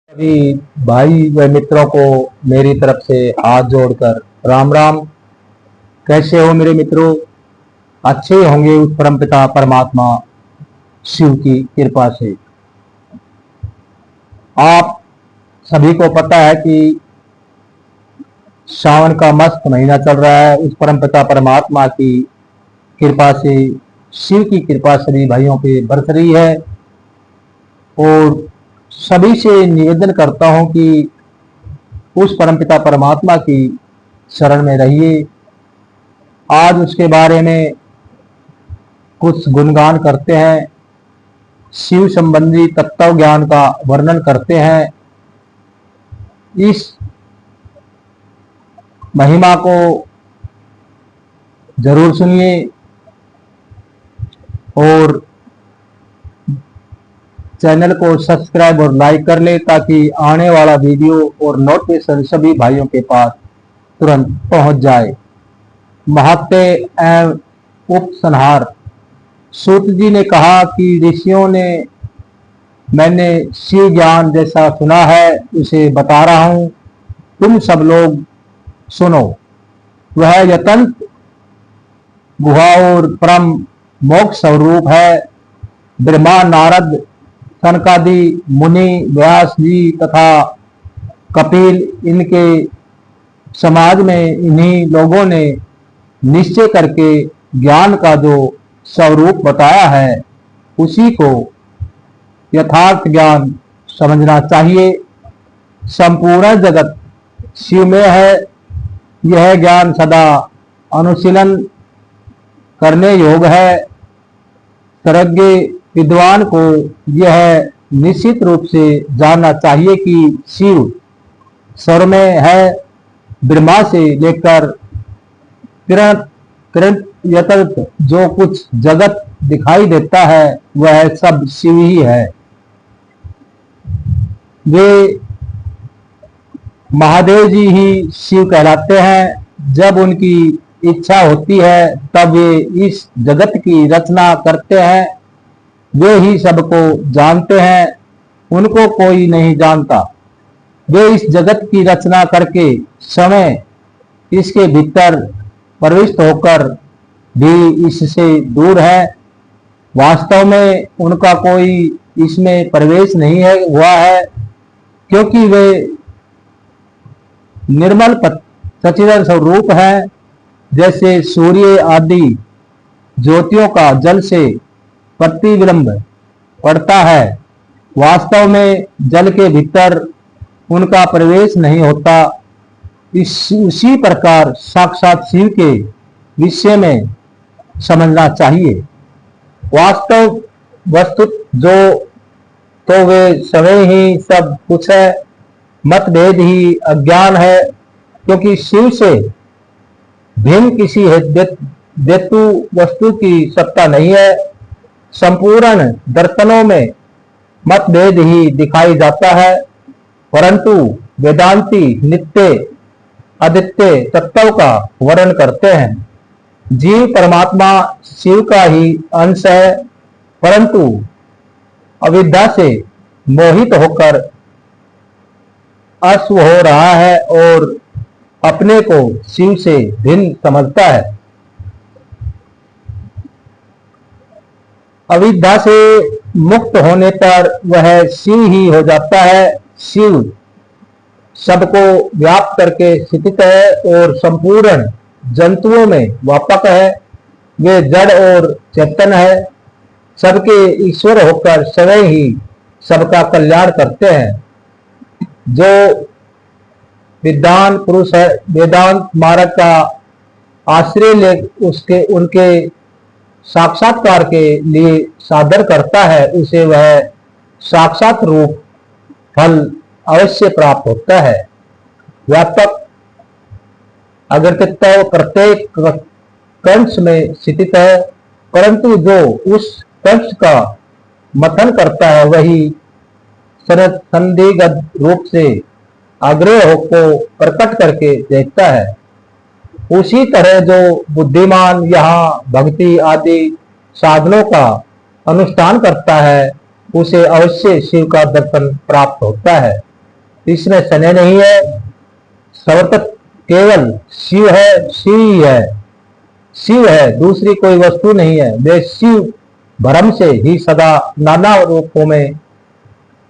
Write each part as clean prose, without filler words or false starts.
सभी भाई व मित्रों को मेरी तरफ से हाथ जोड़कर राम राम। कैसे हो मेरे मित्रों? अच्छे होंगे उस परमपिता परमात्मा शिव की कृपा से। आप सभी को पता है कि सावन का मस्त महीना चल रहा है। उस परमपिता परमात्मा की कृपा से, शिव की कृपा सभी भाइयों पे बरस रही है और सभी से निवेदन करता हूं कि उस परमपिता परमात्मा की शरण में रहिए। आज उसके बारे में कुछ गुणगान करते हैं, शिव संबंधी तत्व ज्ञान का वर्णन करते हैं। इस महिमा को जरूर सुनिए और चैनल को सब्सक्राइब और लाइक कर ले ताकि आने वाला वीडियो और नोटिफिकेशन सभी भाइयों के पास तुरंत पहुंच जाए। महत्व एवं उपसंहार। सूत जी ने कहा कि ऋषियों ने मैंने शिव ज्ञान जैसा सुना है उसे बता रहा हूं, तुम सब लोग सुनो। वह यतंत्र गुहा और परम मोक्ष स्वरूप है। ब्रह्मा, नारद, सनकादि मुनि, व्यास जी तथा कपिल, इनके समाज में इन्हीं लोगों ने निश्चय करके ज्ञान का जो स्वरूप बताया है उसी को यथार्थ ज्ञान समझना चाहिए। संपूर्ण जगत शिव में है। यह ज्ञान सदा अनुशीलन करने योग्य है। सर्वज्ञ विद्वान को यह निश्चित रूप से जानना चाहिए कि शिव स्वर में है। ब्रह्मा से लेकर यतत जो कुछ जगत दिखाई देता है वह सब शिव ही है। वे महादेव जी ही शिव कहलाते हैं। जब उनकी इच्छा होती है तब वे इस जगत की रचना करते हैं। वे ही सबको जानते हैं, उनको कोई नहीं जानता। वे इस जगत की रचना करके समय इसके भीतर प्रविष्ट होकर भी इससे दूर है। वास्तव में उनका कोई इसमें प्रवेश नहीं है हुआ है, क्योंकि वे निर्मल सच्चिदानंद स्वरूप है। जैसे सूर्य आदि ज्योतियों का जल से प्रतिबिंब पड़ता है, वास्तव में जल के भीतर उनका प्रवेश नहीं होता। उसी प्रकार साक्षात शिव के विषय में समझना चाहिए। वास्तव वस्तु जो तो वे स्वयं ही सब कुछ है। मतभेद ही अज्ञान है, क्योंकि शिव से भिन्न किसी हेतु वस्तु की सत्ता नहीं है। संपूर्ण दर्शनों में मतभेद ही दिखाई जाता है, परंतु वेदांती नित्य अद्वितीय तत्व का वर्णन करते हैं। जीव परमात्मा शिव का ही अंश है, परंतु अविद्या से मोहित होकर अश्व हो रहा है और अपने को शिव से भिन्न समझता है। अविद्या से मुक्त होने पर वह शिव ही हो जाता है। शिव सबको व्याप्त करके स्थित है और संपूर्ण जंतुओं में व्यापक है। वे जड़ और चेतन है, सबके ईश्वर होकर स्वयं ही सबका कल्याण करते हैं। जो विद्वान पुरुष है, वेदांत मार्ग का आश्रय ले उसके उनके साक्षात्कार के लिए साधन करता है, उसे वह साक्षात रूप फल अवश्य प्राप्त होता है। व्यापक अग्रतत्व प्रत्येक कंश में स्थित है, परंतु जो उस कंश का मथन करता है वही संदिग्ध रूप से आग्रह को प्रकट करके देखता है। उसी तरह जो बुद्धिमान यहाँ भक्ति आदि साधनों का अनुष्ठान करता है उसे अवश्य शिव का दर्शन प्राप्त होता है। इसमें संदेह नहीं है। सर्वतः केवल शिव है, शिव ही है, शिव है, दूसरी कोई वस्तु नहीं है। वे शिव भ्रम से ही सदा नाना रूपों में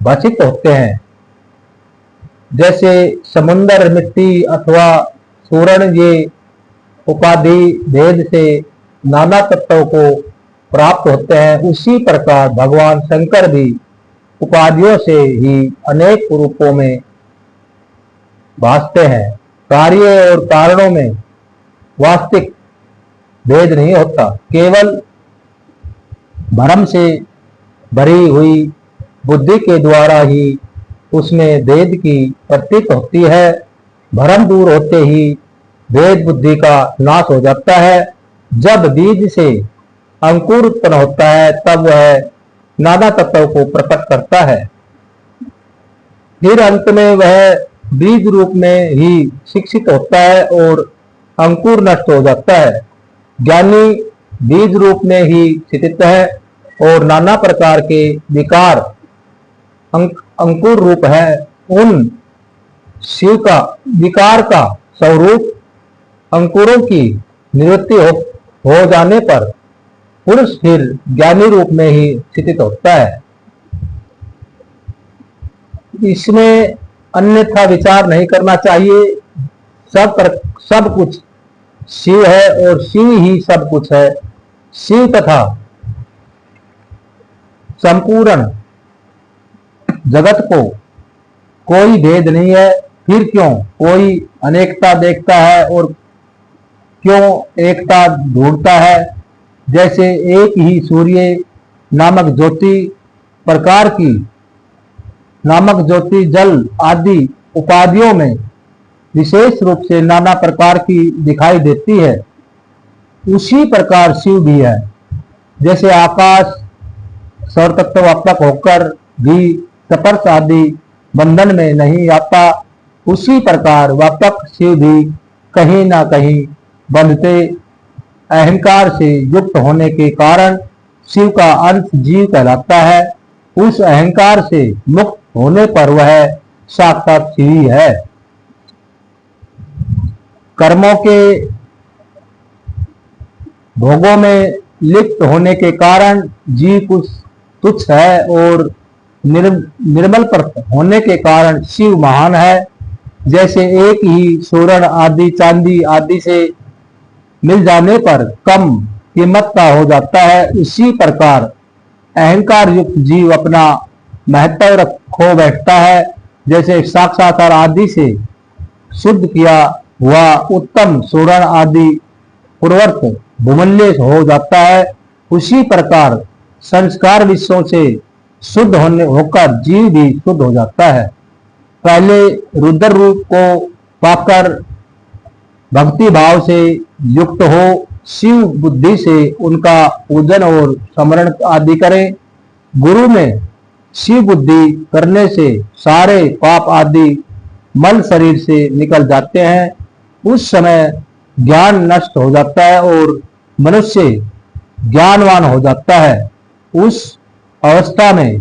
भाषित होते हैं। जैसे समुद्र, मिट्टी अथवा सूरण, ये उपाधि भेद से नाना तत्वों को प्राप्त होते हैं, उसी प्रकार भगवान शंकर भी उपाधियों से ही अनेक रूपों में भासते हैं। कार्य और कारणों में वास्तविक भेद नहीं होता, केवल भ्रम से भरी हुई बुद्धि के द्वारा ही उसमें भेद की प्रतीत होती है। भ्रम दूर होते ही भेद बुद्धि का नाश हो जाता है। जब बीज से अंकुर उत्पन्न होता है तब वह नाना तत्वों को प्रकट करता है। फिर अंत में वह बीज रूप में ही शिक्षित होता है और अंकुर नष्ट हो जाता है। ज्ञानी बीज रूप में ही स्थित है और नाना प्रकार के विकार अंकुर रूप है। उन शिव का विकार का स्वरूप अंकुरों की निवृत्ति हो जाने पर पुरुष फिर ज्ञानी रूप में ही स्थित होता है। इसमें अन्यथा विचार नहीं करना चाहिए। सब कुछ शिव है और शिव ही सब कुछ है। शिव तथा संपूर्ण जगत को कोई भेद नहीं है। फिर क्यों कोई अनेकता देखता है और क्यों एकता ढूंढता है? जैसे एक ही सूर्य नामक ज्योति जल आदि उपाधियों में विशेष रूप से नाना प्रकार की दिखाई देती है, उसी प्रकार शिव भी है। जैसे आकाश सर्वतत्व व्यापक होकर भी स्पर्श आदि बंधन में नहीं आता, उसी प्रकार व्यापक शिव भी कहीं ना कहीं बंधते अहंकार से युक्त होने के कारण शिव का अंश जीव कहलाता है। उस अहंकार से मुक्त होने पर वह साक्षात शिव ही है। कर्मों के भोगों में लिप्त होने के कारण जीव कुछ तुच्छ है और निर्मल पर होने के कारण शिव महान है। जैसे एक ही स्वर्ण आदि चांदी आदि से मिल जाने पर कम कीमत का हो जाता है, उसी प्रकार अहंकार युक्त जीव अपना महत्व खो बैठता है। जैसे साक्षात्कार आदि से शुद्ध किया हुआ उत्तम स्वर्ण आदि पूर्वत बहुमूल्य हो जाता है, उसी प्रकार संस्कार विषयों से शुद्ध होकर जीव भी शुद्ध हो जाता है। पहले रुद्र रूप को पाकर भक्ति भाव से युक्त हो शिव बुद्धि से उनका पूजन और स्मरण आदि करें। गुरु में शिव बुद्धि करने से सारे पाप आदि मल शरीर से निकल जाते हैं। उस समय ज्ञान नष्ट हो जाता है और मनुष्य ज्ञानवान हो जाता है। उस अवस्था में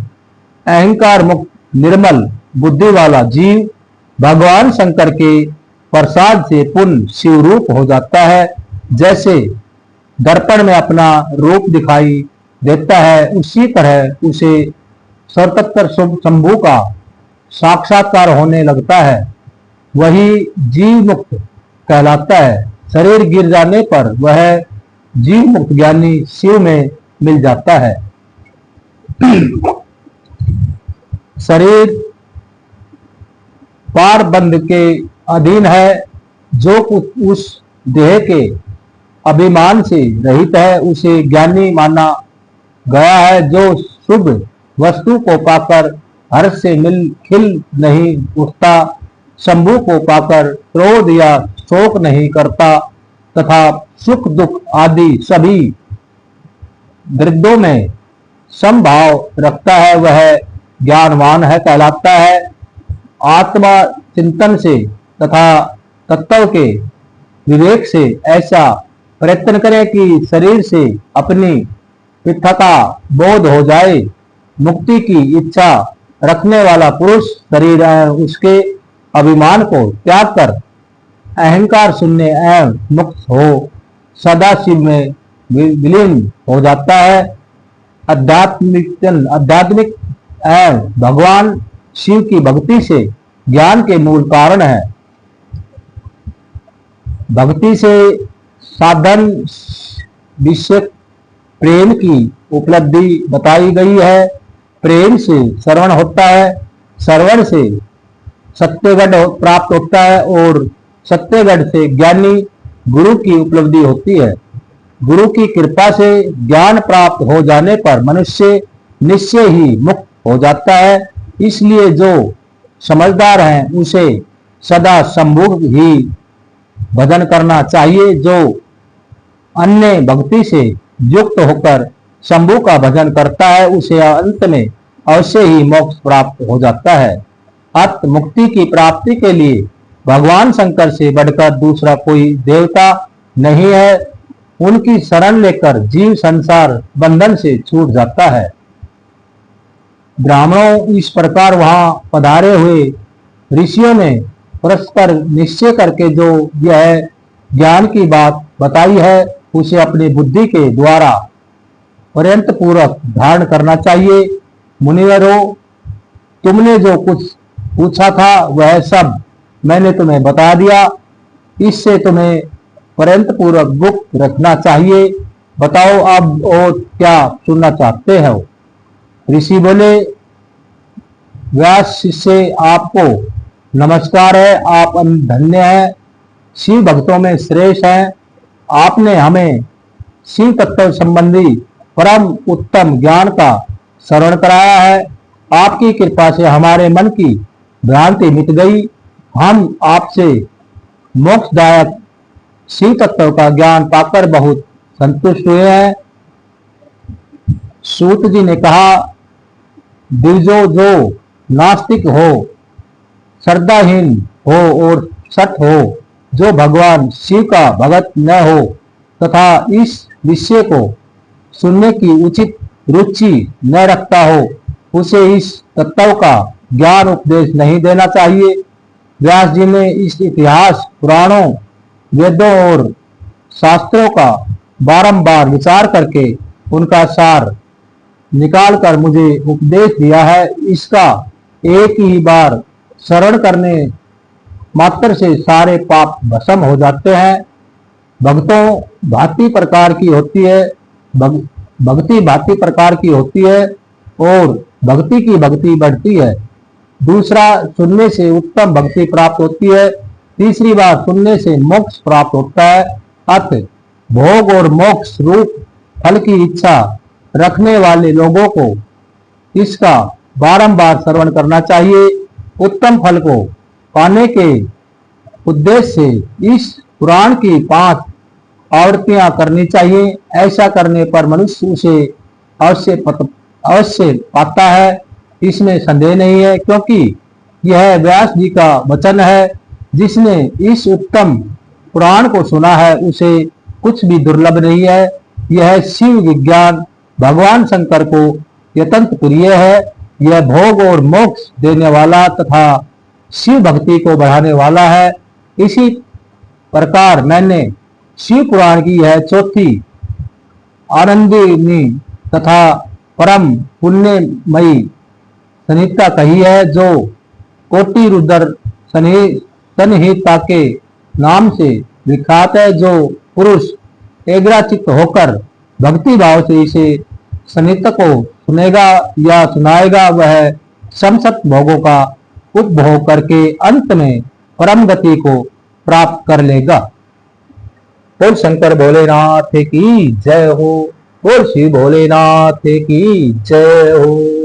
अहंकार मुक्त निर्मल बुद्धि वाला जीव भगवान शंकर के प्रसाद से पुनः शिव रूप हो जाता है। जैसे दर्पण में अपना रूप दिखाई देता है, उसी तरह उसे सर्वत्र शंभु का साक्षात्कार होने लगता है। वही जीव मुक्त कहलाता है। शरीर गिर जाने पर वह जीव मुक्त ज्ञानी शिव में मिल जाता है। शरीर पार बंध के अधीन है। जो कुछ उस देह के अभिमान से रहित है उसे ज्ञानी माना गया है। जो शुभ वस्तु को पाकर हर्ष से खिल नहीं उठता, शंभु को पाकर क्रोध या शोक नहीं करता तथा सुख दुख आदि सभी दृढ़ों में समभाव रखता है, वह ज्ञानवान है कहलाता है। आत्मा चिंतन से तथा तत्व के विवेक से ऐसा प्रयत्न करें कि शरीर से अपनी पृथकता बोध हो जाए। मुक्ति की इच्छा रखने वाला पुरुष शरीर एवं उसके अभिमान को त्याग कर अहंकार शून्य एवं मुक्त हो सदा शिव में विलीन हो जाता है। आध्यात्मिक एवं भगवान शिव की भक्ति से ज्ञान के मूल कारण है। भक्ति से साधन विषय प्रेम की उपलब्धि बताई गई है। प्रेम से श्रवण होता है, श्रवण से सत्यगढ़ प्राप्त होता है और सत्यगढ़ से ज्ञानी गुरु की उपलब्धि होती है। गुरु की कृपा से ज्ञान प्राप्त हो जाने पर मनुष्य निश्चय ही मुक्त हो जाता है। इसलिए जो समझदार हैं उसे सदा शंभु ही भजन करना चाहिए। जो अन्य भक्ति से युक्त होकर शंभु का भजन करता है उसे अंत में अवश्य ही मोक्ष प्राप्त हो जाता है। अत मुक्ति की प्राप्ति के लिए भगवान शंकर से बढ़कर दूसरा कोई देवता नहीं है। उनकी शरण लेकर जीव संसार बंधन से छूट जाता है। ब्राह्मणों, इस प्रकार वहां पधारे हुए ऋषियों ने परस्पर निश्चय करके जो यह ज्ञान की बात बताई है उसे अपनी बुद्धि के द्वारा पर्यंत पूर्वक धारण करना चाहिए। मुनिवरों, तुमने जो कुछ पूछा था वह सब मैंने तुम्हें बता दिया। इससे तुम्हें पर्यंत पूर्वक गुप्त रखना चाहिए। बताओ अब और क्या सुनना चाहते हो। ऋषि बोले, व्यास से आपको नमस्कार है। आप धन्य हैं, शिव भक्तों में श्रेष्ठ हैं। आपने हमें शिव तत्व संबंधी परम उत्तम ज्ञान का श्रवण कराया है। आपकी कृपा से हमारे मन की भ्रांति मिट गई। हम आपसे मोक्षदायक शिव तत्व का ज्ञान पाकर बहुत संतुष्ट हुए हैं। सूत जी ने कहा, द्विजो जो नास्तिक हो, श्रद्धाहीन हो और सठ हो, जो भगवान शिव का भगत न हो तथा इस विषय को सुनने की उचित रुचि न रखता हो, उसे इस तत्व का ज्ञान उपदेश नहीं देना चाहिए। व्यास जी ने इस इतिहास, पुराणों, वेदों और शास्त्रों का बारंबार विचार करके उनका सार निकालकर मुझे उपदेश दिया है। इसका एक ही बार श्रवण करने मात्र से सारे पाप भस्म हो जाते हैं। भक्तों भांति प्रकार की होती है, भक्ति भांति प्रकार की होती है और भक्ति की भक्ति बढ़ती है। दूसरा, सुनने से उत्तम भक्ति प्राप्त होती है। तीसरी बार सुनने से मोक्ष प्राप्त होता है। अत भोग और मोक्ष रूप फल की इच्छा रखने वाले लोगों को इसका बारंबार श्रवण करना चाहिए। उत्तम फल को पाने के उद्देश्य से इस पुराण की 5 आवृत्तियां करनी चाहिए। ऐसा करने पर मनुष्य उसे अवश्य पाता है, इसमें संदेह नहीं है, क्योंकि यह व्यास जी का वचन है। जिसने इस उत्तम पुराण को सुना है उसे कुछ भी दुर्लभ नहीं है। यह शिव विज्ञान भगवान शंकर को अत्यंत प्रिय है। यह भोग और मोक्ष देने वाला तथा शिव भक्ति को बढ़ाने वाला है। इसी प्रकार मैंने शिव पुराण की यह चौथी आनंदिनी तथा परम पुण्यमयी संहिता कही है, जो कोटि रुद्र संहिता के नाम से विख्यात है। जो पुरुष एग्राचित होकर भक्ति भाव से इसे संहिता को सुनेगा या सुनाएगा, वह समस्त भोगों का उपभोग करके अंत में परम गति को प्राप्त कर लेगा। बोल शंकर भोलेनाथ की जय हो। बोल शिव भोलेनाथ की जय हो।